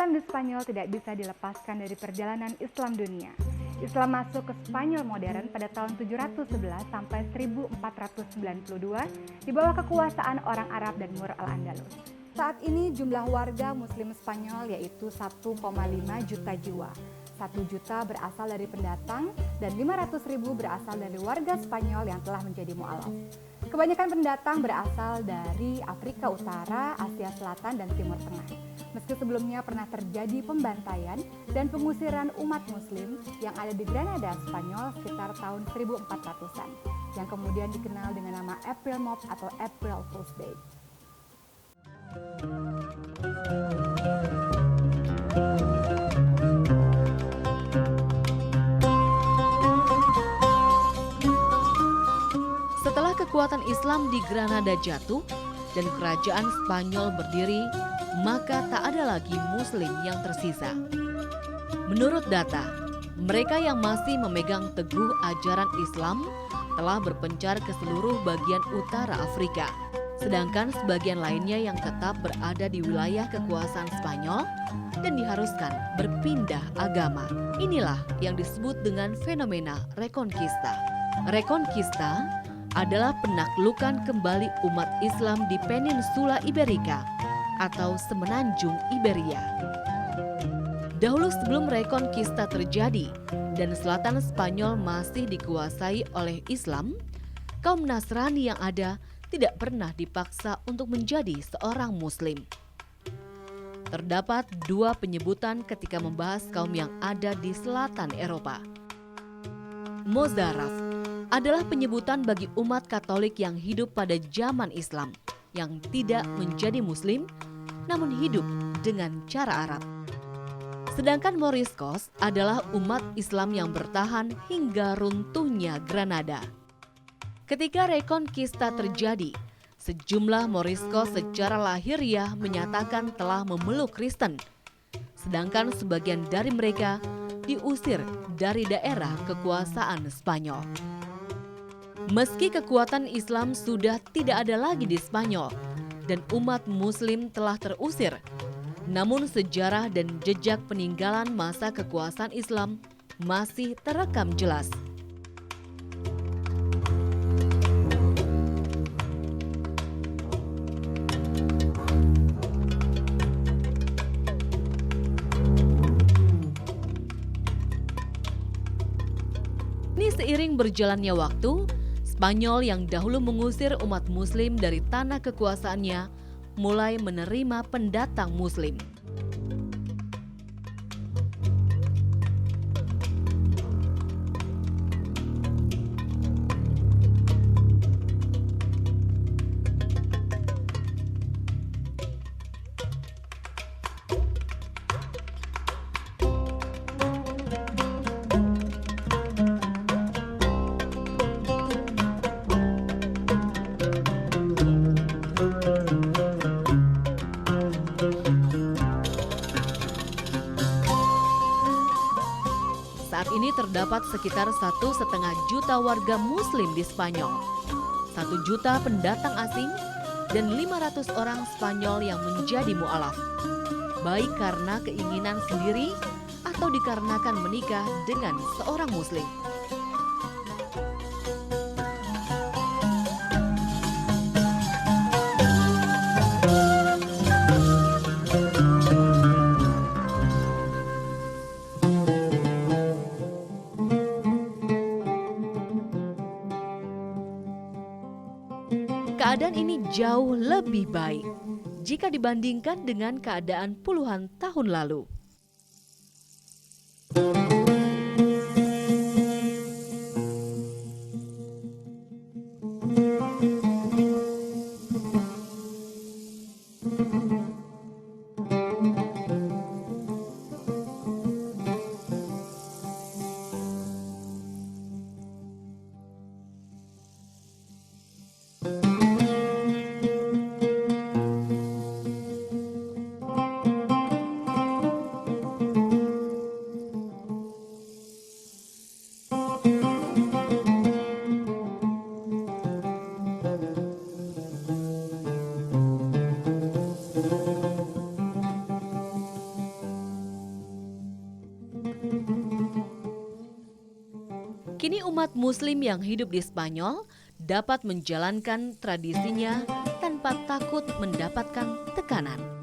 Islam di Spanyol tidak bisa dilepaskan dari perjalanan Islam dunia. Islam masuk ke Spanyol modern pada tahun 711 sampai 1492 di bawah kekuasaan orang Arab dan Moor Al-Andalus. Saat ini jumlah warga Muslim Spanyol yaitu 1,5 juta jiwa. 1 juta berasal dari pendatang dan 500.000 berasal dari warga Spanyol yang telah menjadi mu'alaf. Kebanyakan pendatang berasal dari Afrika Utara, Asia Selatan, dan Timur Tengah. Meski sebelumnya pernah terjadi pembantaian dan pengusiran umat Muslim yang ada di Granada, Spanyol sekitar tahun 1400-an, yang kemudian dikenal dengan nama April Mop atau April Fool's Day. Setelah kekuatan Islam di Granada jatuh dan kerajaan Spanyol berdiri, maka tak ada lagi Muslim yang tersisa. Menurut data, mereka yang masih memegang teguh ajaran Islam telah berpencar ke seluruh bagian utara Afrika. Sedangkan sebagian lainnya yang tetap berada di wilayah kekuasaan Spanyol dan diharuskan berpindah agama. Inilah yang disebut dengan fenomena Reconquista. Reconquista adalah penaklukan kembali umat Islam di Peninsula Iberica atau semenanjung Iberia. Dahulu sebelum Reconquista terjadi dan selatan Spanyol masih dikuasai oleh Islam, kaum Nasrani yang ada tidak pernah dipaksa untuk menjadi seorang Muslim. Terdapat 2 penyebutan ketika membahas kaum yang ada di selatan Eropa. Mozaraf adalah penyebutan bagi umat Katolik yang hidup pada zaman Islam, yang tidak menjadi Muslim, namun hidup dengan cara Arab. Sedangkan Moriscos adalah umat Islam yang bertahan hingga runtuhnya Granada. Ketika Reconquista terjadi, sejumlah Moriscos secara lahiriah menyatakan telah memeluk Kristen, sedangkan sebagian dari mereka diusir dari daerah kekuasaan Spanyol. Meski kekuatan Islam sudah tidak ada lagi di Spanyol dan umat Muslim telah terusir, namun sejarah dan jejak peninggalan masa kekuasaan Islam masih terekam jelas. Ini seiring berjalannya waktu, Spanyol yang dahulu mengusir umat Muslim dari tanah kekuasaannya mulai menerima pendatang Muslim. Saat ini terdapat sekitar 1,5 juta warga Muslim di Spanyol, 1 juta pendatang asing, dan 500 orang Spanyol yang menjadi mu'alaf, baik karena keinginan sendiri atau dikarenakan menikah dengan seorang Muslim. Keadaan ini jauh lebih baik jika dibandingkan dengan keadaan puluhan tahun lalu. Kini umat Muslim yang hidup di Spanyol dapat menjalankan tradisinya tanpa takut mendapatkan tekanan.